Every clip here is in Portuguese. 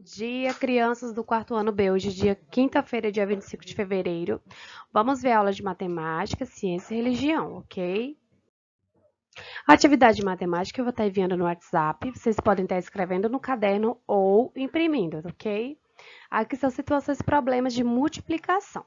dia, crianças do quarto ano B. Hoje, dia quinta-feira, dia 25 de fevereiro. Vamos ver a aula de matemática, ciência e religião, ok? A atividade de matemática eu vou estar enviando no WhatsApp. Vocês podem estar escrevendo no caderno ou imprimindo, ok? Aqui são situações e problemas de multiplicação.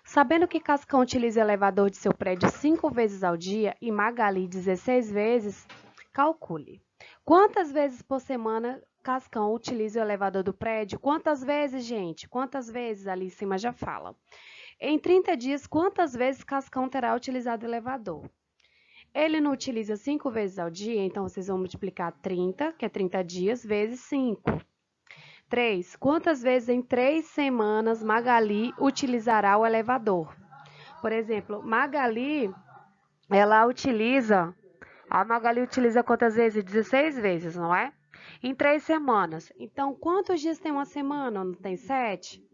Sabendo que Cascão utiliza o elevador de seu prédio 5 vezes ao dia e Magali 16 vezes, calcule. Quantas vezes por semana Cascão utiliza o elevador do prédio? Quantas vezes, gente? Quantas vezes? Ali em cima já fala. Em 30 dias, quantas vezes Cascão terá utilizado o elevador? Ele não utiliza 5 vezes ao dia, então vocês vão multiplicar 30, que é 30 dias, vezes 5. 3. Quantas vezes em 3 semanas Magali utilizará o elevador? Por exemplo, a Magali utiliza quantas vezes? 16 vezes, não é? Em 3 semanas. Então, quantos dias tem uma semana? Não tem 7?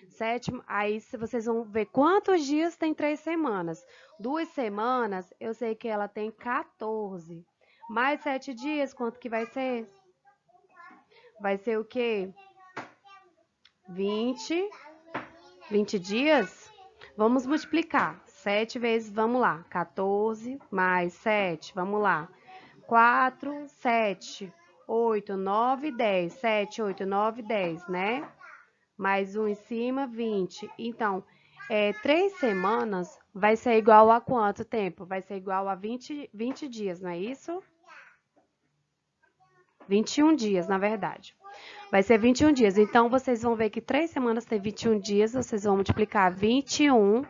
7, aí vocês vão ver quantos dias tem 3 semanas. 2 semanas, eu sei que ela tem 14. Mais 7 dias, quanto que vai ser? Vai ser o quê? 20 dias? Vamos multiplicar. 7 vezes, vamos lá. 14 mais 7, vamos lá. 4, 7, 8, 9, 10. 7, 8, 9, 10, né? Mais um em cima, 20. Então, 3 semanas vai ser igual a quanto tempo? Vai ser igual a 20 dias, não é isso? 21 dias, na verdade. Vai ser 21 dias. Então, vocês vão ver que 3 semanas tem 21 dias. Vocês vão multiplicar 21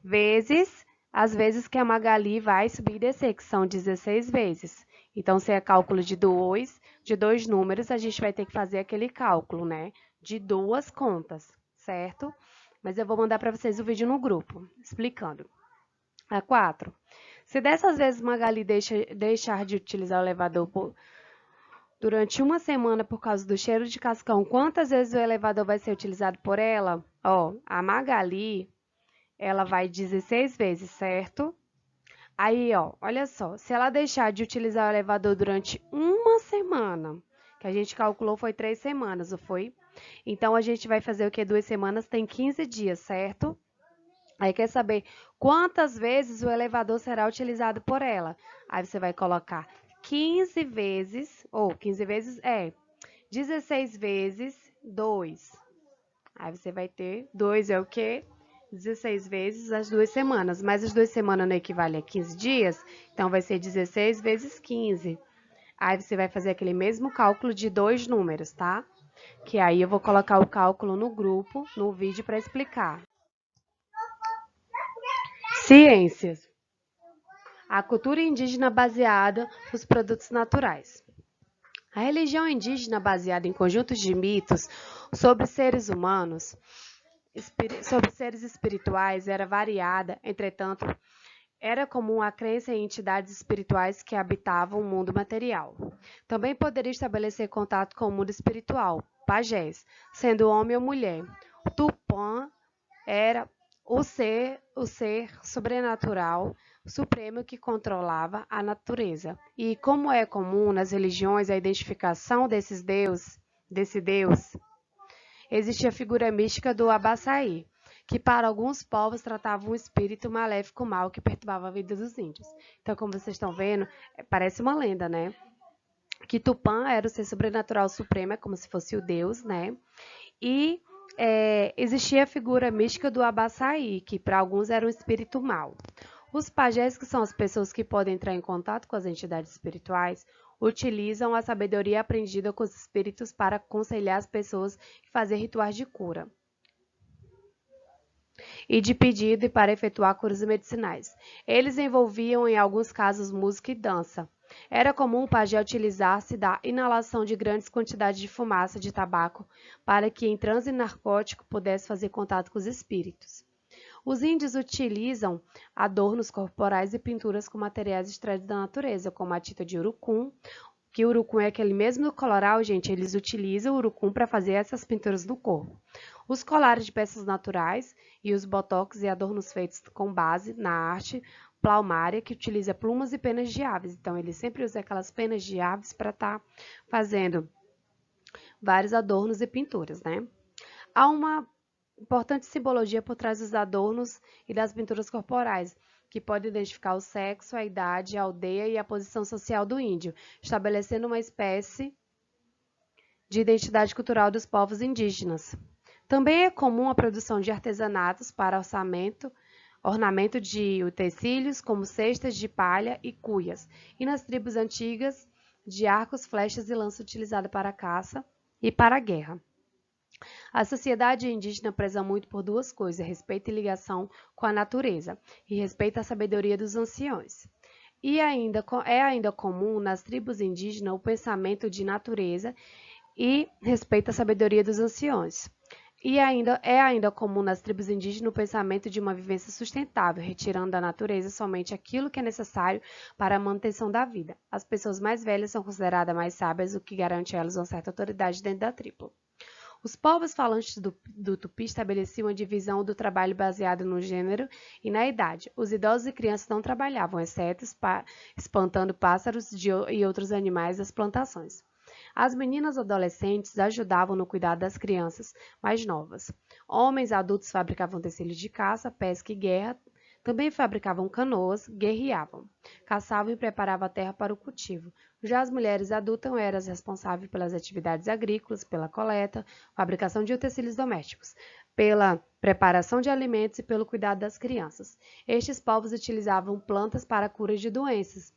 vezes as vezes que a Magali vai subir e descer, que são 16 vezes. Então, se é cálculo de dois números, a gente vai ter que fazer aquele cálculo, né? De duas contas, certo? Mas eu vou mandar para vocês o vídeo no grupo, explicando. A 4. Se dessas vezes Magali deixar de utilizar o elevador durante uma semana por causa do cheiro de cascão, quantas vezes o elevador vai ser utilizado por ela? Ó, a Magali, ela vai 16 vezes, certo? Aí, ó, olha só, se ela deixar de utilizar o elevador durante uma semana, que a gente calculou foi 3 semanas, não foi? Então, a gente vai fazer o que? 2 semanas tem 15 dias, certo? Aí, quer saber quantas vezes o elevador será utilizado por ela? Aí, você vai colocar 15 vezes, 16 vezes 2. Aí, você vai ter 2 é o quê? 16 vezes as 2 semanas, mas as 2 semanas não equivale a 15 dias, então vai ser 16 vezes 15. Aí você vai fazer aquele mesmo cálculo de dois números, tá? Que aí eu vou colocar o cálculo no grupo, no vídeo para explicar. Ciências. A cultura indígena baseada nos produtos naturais. A religião indígena baseada em conjuntos de mitos sobre seres humanos, sobre seres espirituais, era variada, entretanto, era comum a crença em entidades espirituais que habitavam o mundo material. Também poderia estabelecer contato com o mundo espiritual, pajés, sendo homem ou mulher. O Tupã era o ser sobrenatural supremo que controlava a natureza. E como é comum nas religiões a identificação desse Deus, existia a figura mística do Abaçaí, que para alguns povos tratava um espírito maléfico mau que perturbava a vida dos índios. Então, como vocês estão vendo, parece uma lenda, né? Que Tupã era o ser sobrenatural supremo, é como se fosse o Deus, né? E existia a figura mística do Abaçaí, que para alguns era um espírito mau. Os pajés, que são as pessoas que podem entrar em contato com as entidades espirituais, utilizam a sabedoria aprendida com os espíritos para aconselhar as pessoas e fazer rituais de cura e de pedido e para efetuar curas medicinais. Eles envolviam, em alguns casos, música e dança. Era comum o pajé utilizar-se da inalação de grandes quantidades de fumaça de tabaco para que, em transe narcótico, pudesse fazer contato com os espíritos. Os índios utilizam adornos corporais e pinturas com materiais extraídos da natureza, como a tinta de urucum, que o urucum é aquele mesmo coloral, gente, eles utilizam o urucum para fazer essas pinturas do corpo. Os colares de peças naturais e os botox e adornos feitos com base na arte palmária, que utiliza plumas e penas de aves. Então, ele sempre usa aquelas penas de aves para estar fazendo vários adornos e pinturas, né? Há uma importante simbologia por trás dos adornos e das pinturas corporais, que pode identificar o sexo, a idade, a aldeia e a posição social do índio, estabelecendo uma espécie de identidade cultural dos povos indígenas. Também é comum a produção de artesanatos para ornamento de utensílios, como cestas de palha e cuias, e nas tribos antigas, de arcos, flechas e lança utilizada para caça e para a guerra. A sociedade indígena preza muito por duas coisas: respeito e ligação com a natureza, e respeito à sabedoria dos anciões. E é ainda comum nas tribos indígenas o pensamento de natureza e respeito à sabedoria dos anciões. E ainda comum nas tribos indígenas o pensamento de uma vivência sustentável, retirando da natureza somente aquilo que é necessário para a manutenção da vida. As pessoas mais velhas são consideradas mais sábias, o que garante a elas uma certa autoridade dentro da tribo. Os povos falantes do Tupi estabeleciam a divisão do trabalho baseada no gênero e na idade. Os idosos e crianças não trabalhavam, exceto espantando pássaros e outros animais das plantações. As meninas adolescentes ajudavam no cuidado das crianças mais novas. Homens adultos fabricavam utensílios de caça, pesca e guerra. Também fabricavam canoas, guerreavam, caçavam e preparavam a terra para o cultivo. Já as mulheres adultas eram as responsáveis pelas atividades agrícolas, pela coleta, fabricação de utensílios domésticos, pela preparação de alimentos e pelo cuidado das crianças. Estes povos utilizavam plantas para a cura de doenças.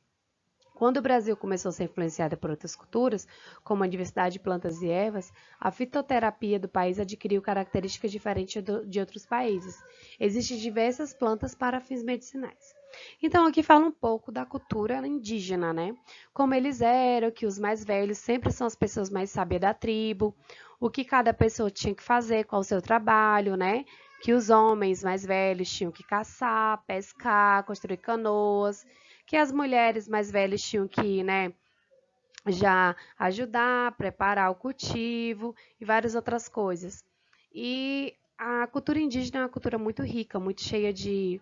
Quando o Brasil começou a ser influenciado por outras culturas, como a diversidade de plantas e ervas, a fitoterapia do país adquiriu características diferentes de outros países. Existem diversas plantas para fins medicinais. Então, aqui fala um pouco da cultura indígena, né? Como eles eram, que os mais velhos sempre são as pessoas mais sábias da tribo, o que cada pessoa tinha que fazer, qual o seu trabalho, né? Que os homens mais velhos tinham que caçar, pescar, construir canoas, que as mulheres mais velhas tinham que, né, já ajudar, preparar o cultivo e várias outras coisas. E a cultura indígena é uma cultura muito rica, muito cheia de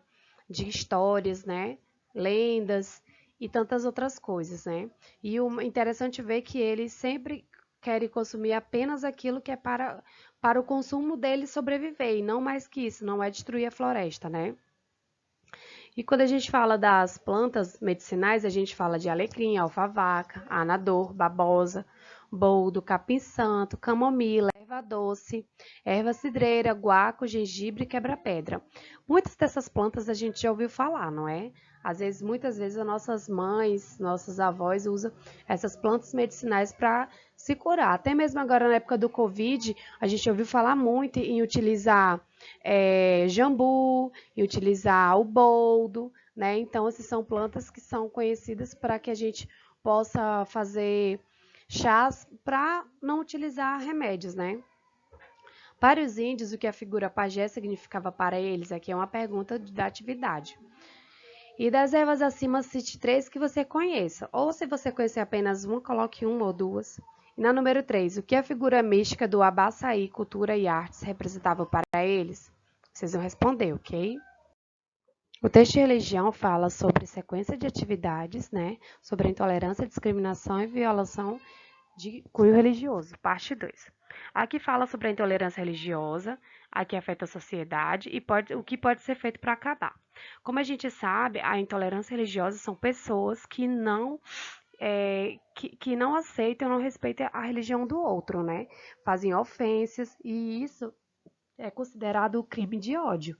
histórias, né, lendas e tantas outras coisas, né. E o interessante ver que eles sempre querem consumir apenas aquilo que é para o consumo deles sobreviver, e não mais que isso, não é destruir a floresta, né. E quando a gente fala das plantas medicinais, a gente fala de alecrim, alfavaca, anador, babosa, boldo, capim-santo, camomila, erva doce, erva cidreira, guaco, gengibre e quebra-pedra. Muitas dessas plantas a gente já ouviu falar, não é? Muitas vezes as nossas mães, nossos avós usam essas plantas medicinais para se curar. Até mesmo agora na época do Covid, a gente ouviu falar muito em utilizar jambu, e utilizar o boldo, né? Então, essas são plantas que são conhecidas para que a gente possa fazer chás para não utilizar remédios, né? Para os índios, o que a figura pajé significava para eles? Aqui é uma pergunta da atividade. E das ervas acima, cite três que você conheça. Ou se você conhecer apenas uma, coloque uma ou duas. E na número 3, o que a figura mística do Abaçaí, cultura e artes representava para eles? Vocês vão responder, ok? O texto de religião fala sobre sequência de atividades, né? Sobre a intolerância, discriminação e violação de cunho religioso, parte 2. Aqui fala sobre a intolerância religiosa, a que afeta a sociedade e o que pode ser feito para acabar. Como a gente sabe, a intolerância religiosa são pessoas que não aceitam, não respeitam a religião do outro, né? Fazem ofensas e isso é considerado crime de ódio.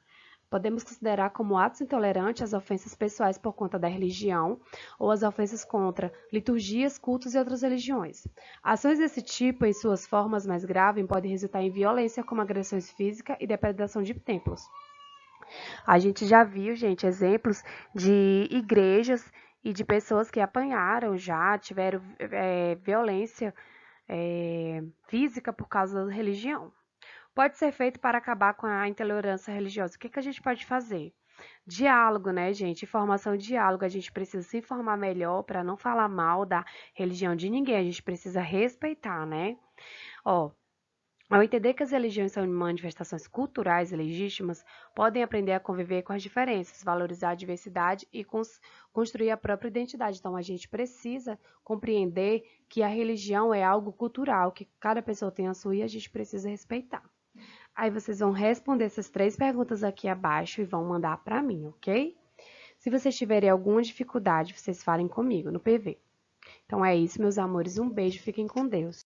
Podemos considerar como atos intolerantes as ofensas pessoais por conta da religião ou as ofensas contra liturgias, cultos e outras religiões. Ações desse tipo, em suas formas mais graves, podem resultar em violência, como agressões físicas e depredação de templos. A gente já viu, gente, exemplos de igrejas e de pessoas que apanharam já, tiveram violência física por causa da religião. Pode ser feito para acabar com a intolerância religiosa. O que a gente pode fazer? Diálogo, né, gente? Informação e diálogo. A gente precisa se informar melhor para não falar mal da religião de ninguém. A gente precisa respeitar, né? Ó, Ao entender que as religiões são manifestações culturais e legítimas, podem aprender a conviver com as diferenças, valorizar a diversidade e construir a própria identidade. Então, a gente precisa compreender que a religião é algo cultural, que cada pessoa tem a sua e a gente precisa respeitar. Aí vocês vão responder essas 3 perguntas aqui abaixo e vão mandar para mim, ok? Se vocês tiverem alguma dificuldade, vocês falem comigo no PV. Então é isso, meus amores. Um beijo, fiquem com Deus.